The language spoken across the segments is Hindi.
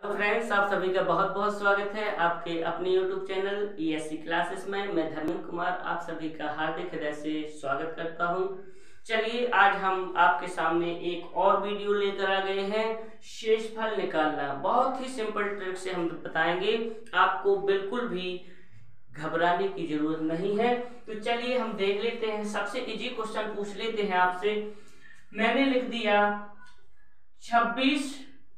फ्रेंड्स, आप सभी का बहुत बहुत स्वागत है आपके अपने YouTube चैनल ESC क्लासेस में। मैं धर्मेंद्र कुमार आप सभी का हार्दिक हृदय से स्वागत करता हूं। चलिए, आज हम आपके सामने एक और वीडियो लेकर आ गए हैं। शेषफल निकालना बहुत ही सिंपल ट्रिक से हम बताएंगे, आपको बिल्कुल भी घबराने की जरूरत नहीं है। तो चलिए हम देख लेते हैं। सबसे इजी क्वेश्चन पूछ लेते हैं आपसे। मैंने लिख दिया 26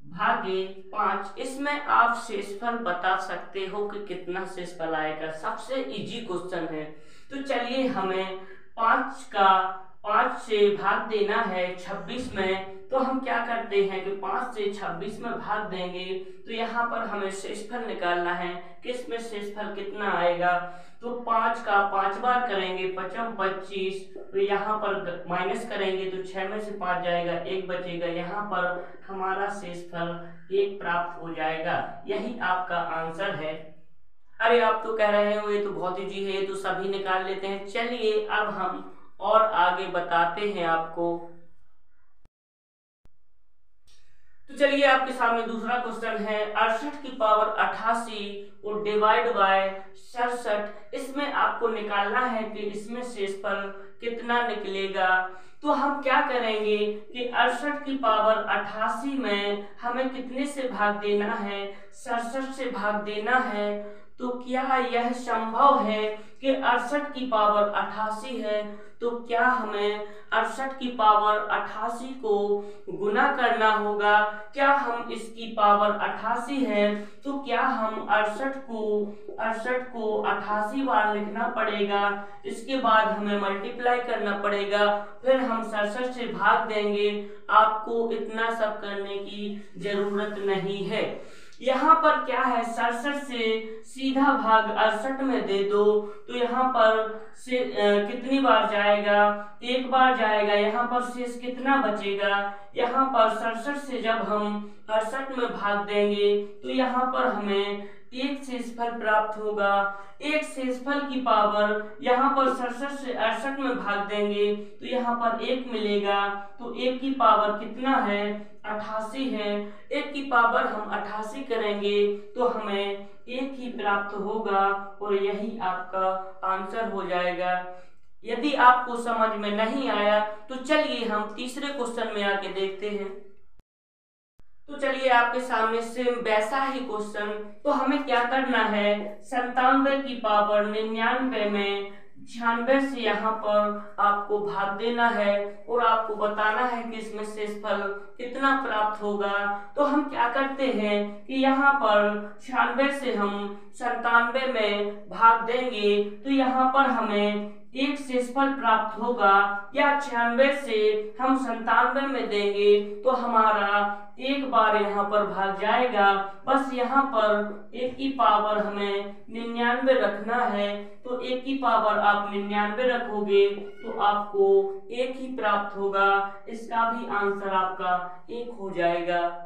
भागे 5। इसमें आप शेषफल बता सकते हो कि कितना शेषफल आएगा। सबसे इजी क्वेश्चन है। तो चलिए, हमें 5 से भाग देना है 26 में। तो हम क्या करते हैं कि 5 से 26 में भाग देंगे। तो यहाँ पर हमें शेषफल निकालना है कि इसमें शेषफल कितना आएगा। तो 5 का 5 बार करेंगे, 5 25। तो यहाँ पर माइनस करेंगे तो 6 में से 5 जाएगा, 1 बचेगा। यहाँ पर हमारा शेषफल 1 प्राप्त हो जाएगा। यही आपका आंसर है। अरे, आप तो कह रहे हो ये तो बहुत इजी है, ये तो सभी निकाल लेते हैं। चलिए अब हम और आगे बताते हैं आपको। तो चलिए, आपके सामने दूसरा क्वेश्चन है। 68 की पावर 88 और डिवाइड बाय 67। इसमें आपको निकालना है कि इसमें शेषफल कितना निकलेगा। तो हम क्या करेंगे कि 68 की पावर 88 में हमें कितने से भाग देना है, 67 से भाग देना है। तो क्या यह संभव है कि 68 की पावर 88 है, तो क्या हमें 68 की पावर 88 को गुना करना होगा। क्या हम इसकी पावर 88 है, तो क्या हम 68 को 88 बार लिखना पड़ेगा। इसके बाद हमें मल्टीप्लाई करना पड़ेगा, फिर हम 67 से भाग देंगे। आपको इतना सब करने की जरूरत नहीं है। यहाँ पर क्या है, 67 से सीधा भाग 68 में दे दो। तो यहाँ पर से कितनी बार जाएगा, 1 बार जाएगा। यहाँ पर शेष कितना बचेगा। यहाँ पर 67 से जब हम 68 में भाग देंगे तो यहाँ पर हमें 1 शेषफल प्राप्त होगा। 1 शेषफल की पावर यहाँ पर 67 से 68 में भाग देंगे तो यहाँ पर 1 मिलेगा। तो 1 की पावर कितना है, 88 है। 1 की पावर हम 88 करेंगे तो हमें 1 ही प्राप्त होगा और यही आपका आंसर हो जाएगा। यदि आपको समझ में नहीं आया तो चलिए हम तीसरे क्वेश्चन में आके देखते हैं। तो चलिए, आपके सामने सेम वैसा ही क्वेश्चन। तो हमें क्या करना है, 97 की पावर 99 में 96 से यहाँ पर आपको भाग देना है और आपको बताना है कि इसमें शेषफल कितना प्राप्त होगा। तो हम क्या करते हैं कि यहाँ पर 96 से हम 97 में भाग देंगे तो यहाँ पर हमें 1 शेषफल प्राप्त होगा। या 96 से हम 97 में देंगे तो हमारा 1 बार यहाँ पर भाग जाएगा। बस यहाँ पर 1 की पावर हमें 99 रखना है। तो 1 की पावर आप 99 रखोगे तो आपको 1 ही प्राप्त होगा। इसका भी आंसर आपका 1 हो जाएगा।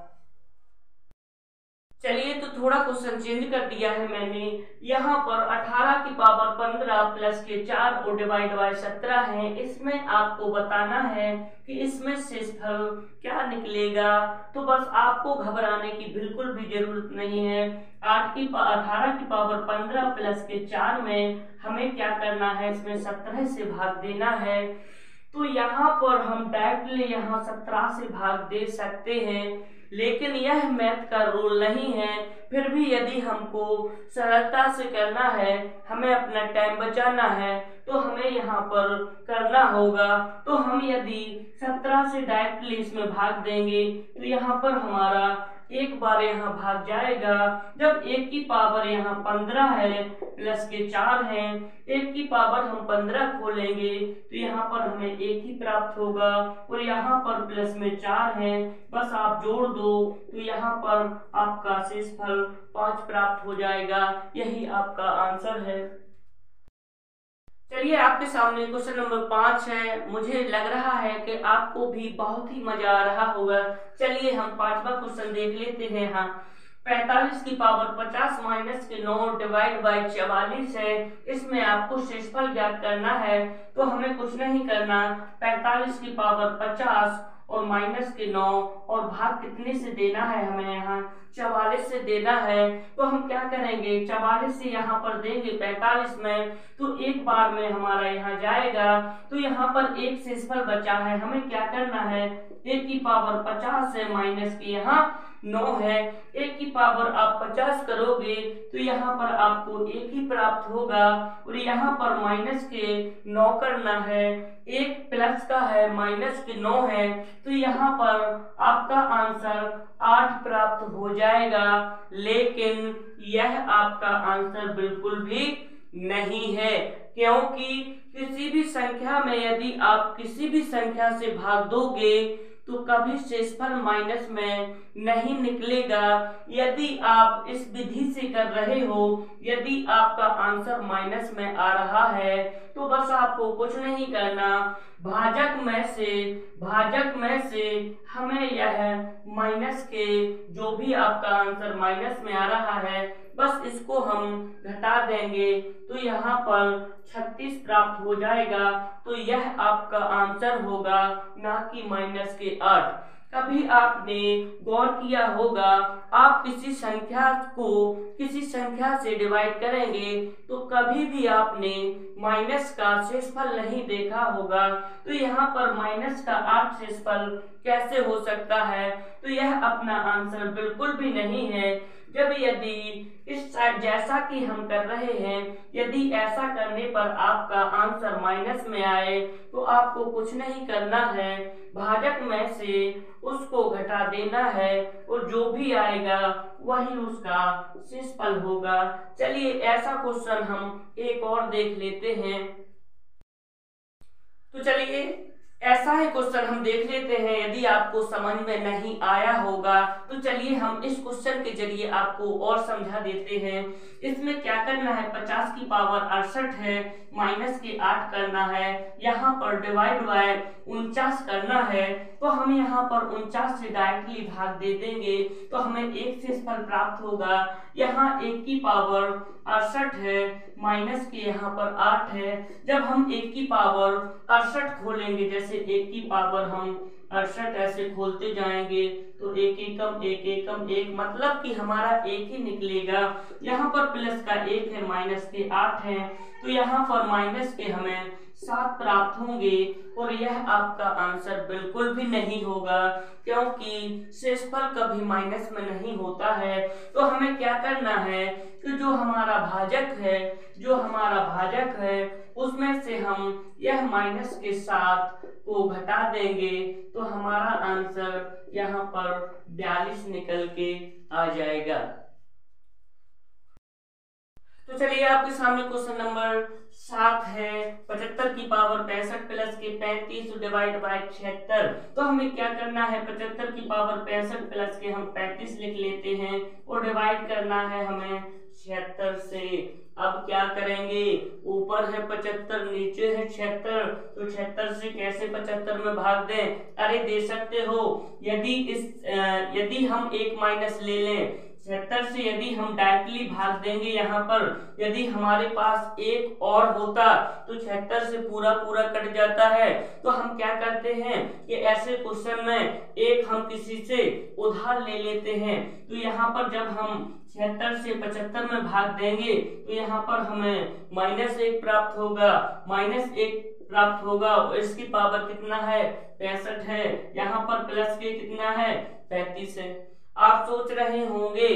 चलिए, तो थोड़ा क्वेश्चन चेंज कर दिया है मैंने। यहाँ पर 18 की पावर 15 प्लस के 4 और डिवाइड बाय 17 है। इसमें आपको बताना है कि इसमें शेषफल क्या निकलेगा। तो बस आपको घबराने की बिल्कुल भी जरूरत नहीं है। 18 की पावर 15 प्लस के 4 में हमें क्या करना है, इसमें 17 से भाग देना है। तो यहाँ पर हम डायरेक्टली यहाँ 17 से भाग दे सकते हैं, लेकिन यह मैथ का रूल नहीं है। फिर भी यदि हमको सरलता से करना है, हमें अपना टाइम बचाना है, तो हमें यहाँ पर करना होगा। तो हम यदि 17 से डायरेक्टली इसमें भाग देंगे तो यहाँ पर हमारा 1 बार यहाँ भाग जाएगा। जब 1 की पावर यहाँ 15 है प्लस के 4 है, 1 की पावर हम 15 खोलेंगे तो यहाँ पर हमें 1 ही प्राप्त होगा और यहाँ पर प्लस में 4 है। बस आप जोड़ दो तो यहाँ पर आपका शेषफल 5 प्राप्त हो जाएगा। यही आपका आंसर है। चलिए, आपके सामने क्वेश्चन नंबर 5 है। मुझे लग रहा है कि आपको भी बहुत ही मजा आ रहा होगा। चलिए हम 5वां क्वेश्चन देख लेते हैं। हाँ, 45 की पावर 50 माइनस के 9 डिवाइड बाय 44 है। इसमें आपको शेषफल ज्ञात करना है। तो हमें कुछ नहीं करना, 45 की पावर 50 और माइनस के 9 और भाग कितने से देना है हमें यहाँ 44 से देना है। तो हम क्या करेंगे 44 से यहाँ पर देंगे 45 में, तो एक बार में हमारा यहाँ जाएगा। तो यहाँ पर एक शेषफल बचा है, हमें क्या करना है 1 की पावर 50 है माइनस के यहाँ 9 है। 1 की पावर आप 50 करोगे तो यहाँ पर आपको 1 ही प्राप्त होगा और यहाँ पर माइनस के 9 करना है, 1 प्लस का है माइनस के 9 है, तो यहाँ पर आपका आंसर 8 प्राप्त हो जाएगा। लेकिन यह आपका आंसर बिल्कुल भी नहीं है, क्योंकि किसी भी संख्या में यदि आप किसी भी संख्या से भाग दोगे तो कभी शेषफल माइनस में नहीं निकलेगा। यदि आप इस विधि से कर रहे हो, यदि आपका आंसर माइनस में आ रहा है तो बस आपको कुछ नहीं करना, भाजक में से हमें यह माइनस के जो भी आपका आंसर माइनस में आ रहा है बस इसको हम घटा देंगे तो यहाँ पर 36 प्राप्त हो जाएगा। तो यह आपका आंसर होगा, ना कि माइनस के 8। कभी आपने गौर किया होगा, आप किसी संख्या से डिवाइड करेंगे तो कभी भी आपने माइनस का शेषफल नहीं देखा होगा। तो यहाँ पर माइनस का 8 शेषफल कैसे हो सकता है, तो यह अपना आंसर बिल्कुल भी नहीं है। यदि इस जैसा कि हम कर रहे हैं, यदि ऐसा करने पर आपका आंसर माइनस में आए तो आपको कुछ नहीं करना है, भाजक में से उसको घटा देना है और जो भी आएगा वही उसका शेषफल होगा। चलिए ऐसा क्वेश्चन हम एक और देख लेते हैं। तो चलिए ऐसा ही क्वेश्चन हम देख लेते हैं। यदि आपको समझ में नहीं आया होगा तो चलिए हम इस क्वेश्चन के जरिए आपको और समझा देते हैं। इसमें क्या करना है 50 की पावर 68 है, माइनस के 8 करना है, यहाँ पर डिवाइड बाय 49 करना है। तो हम यहाँ पर 49 से डायरेक्टली भाग दे देंगे तो हमें एक शेषफल प्राप्त होगा। यहाँ 1 की पावर 68 है, माइनस के यहाँ पर 8 है। जब हम 1 की पावर 68 खोलेंगे, जैसे 1 की पावर हम 68 ऐसे खोलते जाएंगे तो 1 एकम 1 एकम 1, मतलब कि हमारा 1 ही निकलेगा। यहाँ पर प्लस का 1 है, माइनस के 8 है, तो यहाँ पर माइनस के हमें 7 प्राप्त होंगे और यह आपका आंसर बिल्कुल भी नहीं होगा, क्योंकि शेषफल कभी माइनस में नहीं होता है। तो हमें क्या करना है कि जो हमारा भाजक है उसमें से हम यह माइनस के 7 को घटा देंगे तो हमारा आंसर यहाँ पर 42 निकल के आ जाएगा। तो चलिए आपके सामने क्वेश्चन नंबर 7 है, 75 की पावर 65 प्लस के 35 डिवाइड बाय 76। तो हमें क्या करना है 75 की पावर 65 प्लस के हम 35 लिख लेते हैं और डिवाइड करना है हमें 76 से। अब क्या करेंगे, ऊपर है 75 नीचे है 76, तो 76 से कैसे 75 में भाग दें? अरे दे सकते हो, यदि हम एक माइनस ले लें 76 से, यदि हम डायरेक्टली भाग देंगे यहाँ पर, यदि हमारे पास एक और होता तो 76 से पूरा कट जाता है। तो हम क्या करते हैं कि ऐसे क्वेश्चन में एक हम किसी से उधार ले लेते हैं। तो यहाँ पर जब हम 76 से 75 में भाग देंगे तो यहाँ पर हमें -1 प्राप्त होगा, और इसकी पावर कितना है 65 है, यहाँ पर प्लस के कितना है 35 है। आप सोच रहे होंगे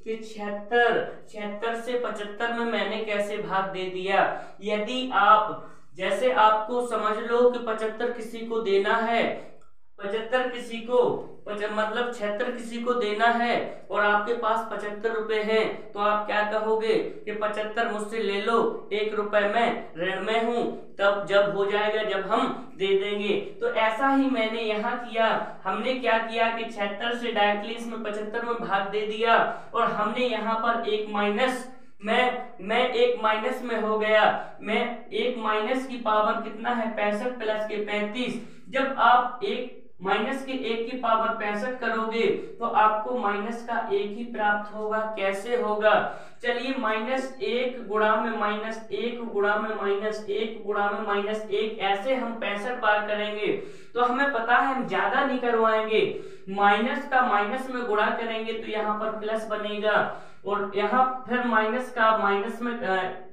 कि 76 से 75 में मैंने कैसे भाग दे दिया। यदि आप जैसे आपको समझ लो कि 75 किसी को देना है, 75 किसी को देना है और आपके पास 75 रुपए हैं, तो आप क्या कहोगे कि 75 मुझसे ले लो, 1 रुपए में ऋण में हूँ, तब जब हो जाएगा जब हम दे देंगे। तो ऐसा ही मैंने यहाँ किया। हमने क्या किया कि 76 से डायरेक्टली इसमें 75 में भाग दे दिया और हमने यहाँ पर एक माइनस, मैं एक माइनस में हो गया। मैं एक माइनस की पावर कितना है 65 प्लस के 35। जब आप एक माइनस के 1 की पावर 65 करोगे तो आपको माइनस का 1 ही प्राप्त होगा। कैसे होगा? चलिए -1 गुणा में -1 गुणा में -1 गुणा में -1 ऐसे हम 65 बार करेंगे तो हमें पता है हम ज्यादा नहीं करवाएंगे। माइनस का माइनस में गुणा करेंगे तो यहाँ पर प्लस बनेगा, और यहाँ फिर माइनस का माइनस में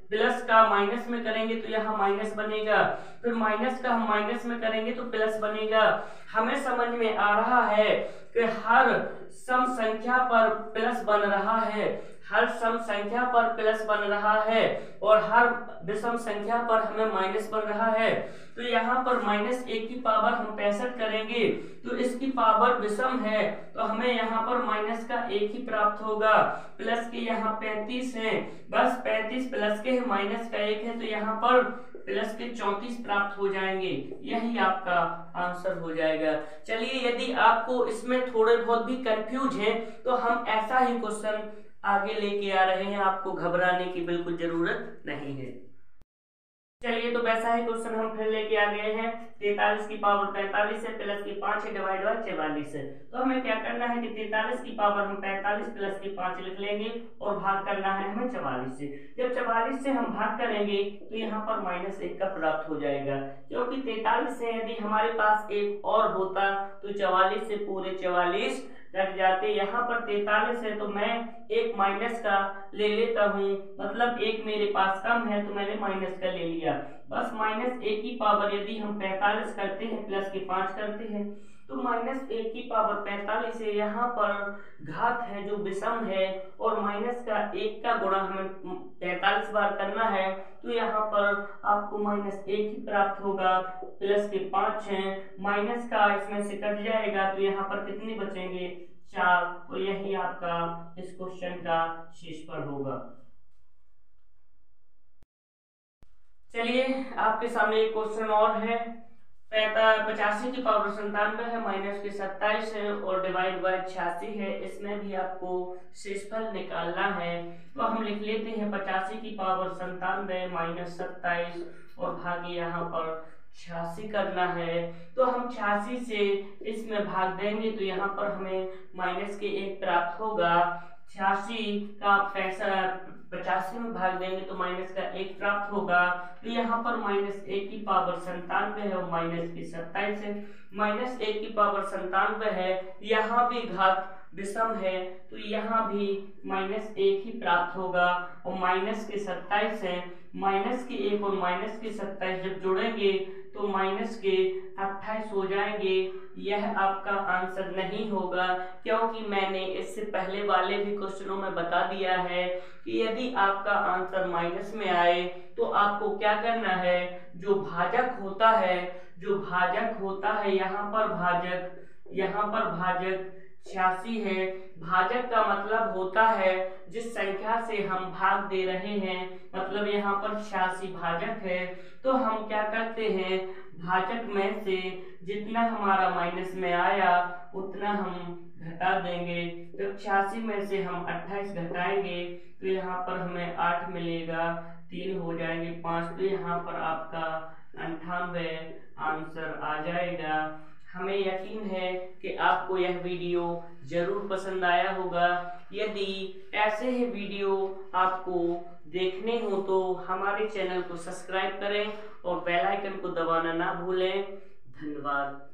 प्लस का माइनस में करेंगे तो यहाँ माइनस बनेगा, फिर माइनस का हम माइनस में करेंगे तो प्लस बनेगा। हमें समझ में आ रहा है कि हर सम संख्या पर प्लस बन रहा है, हर सम संख्या पर प्लस बन रहा है और हर विषम संख्या पर हमें माइनस बन रहा है। तो यहाँ पर -1 की पावर हम 65 करेंगे तो इसकी पावर विषम है तो हमें यहाँ पर माइनस का 1 ही प्राप्त होगा। प्लस के यहाँ 35 है, बस 35 प्लस के माइनस का 1 है तो यहाँ पर प्लस के 34 प्राप्त हो जाएंगे। यही आपका आंसर हो जाएगा। चलिए यदि आपको इसमें थोड़े बहुत भी कंफ्यूज हैं तो हम ऐसा ही क्वेश्चन आगे लेके आ रहे हैं, आपको घबराने की बिल्कुल जरूरत नहीं है। चलिए तो वैसा ही क्वेश्चन हम फिर लेके आ गए हैं। 43 की पावर 45 है, प्लस की 5 है, डिवाइड बाय 44 है। तो हमें क्या करना है कि 43 की पावर हम 45 प्लस की 5 लिख लेंगे और भाग करना है हमें 44 से। जब 44 से हम भाग करेंगे तो यहाँ पर -1 का प्राप्त हो जाएगा, क्योंकि 43 से यदि हमारे पास एक और होता तो 44 से पूरे 44 कट जाते। यहाँ पर 43 है तो मैं एक माइनस का ले लेता हूँ, मतलब एक मेरे पास कम है तो मैंने माइनस का ले लिया। बस -1 की पावर यदि हम 45 करते हैं प्लस के 5 करते हैं तो -1 की पावर 45 है। यहाँ पर घात है जो विषम है और माइनस का 1 का गुणा हमें 45 बार करना है तो यहाँ पर आपको -1 ही प्राप्त होगा। प्लस के 5 हैं, माइनस का इसमें से कट जाएगा तो यहाँ पर कितने बचेंगे? 4। तो यही आपका इस क्वेश्चन का शेषफल होगा। चलिए आपके सामने एक क्वेश्चन और है। 85 की पावर 97 है, माइनस के 27 है और डिवाइड बाय 86 है। इसमें भी आपको शेषफल निकालना है तो हम लिख लेते हैं 85 की पावर 97 माइनस 27 और भागे यहाँ पर 86 करना है। तो हम 86 से इसमें भाग देंगे तो यहाँ पर हमें माइनस के 1 प्राप्त होगा। 86 का 85 में भाग देंगे तो माइनस का 1 प्राप्त होगा। तो यहाँ पर -1 की पावर 97 है और माइनस की 27 है। -1 की पावर 97 है, यहाँ भी घात विषम है तो यहाँ भी -1 ही प्राप्त होगा और माइनस के 27 है। माइनस के 1 और माइनस के 27 जब जोड़ेंगे तो माइनस के 28 हो जाएंगे। यह आपका आंसर नहीं होगा, क्योंकि मैंने इससे पहले वाले भी क्वेश्चनों में बता दिया है कि यदि आपका आंसर माइनस में आए तो आपको क्या करना है, जो भाजक होता है यहाँ पर भाजक 86 है। भाजक का मतलब होता है जिस संख्या से हम भाग दे रहे हैं, मतलब यहाँ पर 86 भाजक है तो हम क्या करते हैं, भाजक में से जितना हमारा माइनस में आया उतना हम घटा देंगे। जब 86 में से हम 28 घटाएंगे तो यहाँ पर हमें 8 मिलेगा, 3 हो जाएंगे 5, तो यहाँ पर आपका 98 आंसर आ जाएगा। हमें यकीन है कि आपको यह वीडियो जरूर पसंद आया होगा। यदि ऐसे ही वीडियो आपको देखने हो तो हमारे चैनल को सब्सक्राइब करें और बेल आइकन को दबाना ना भूलें। धन्यवाद।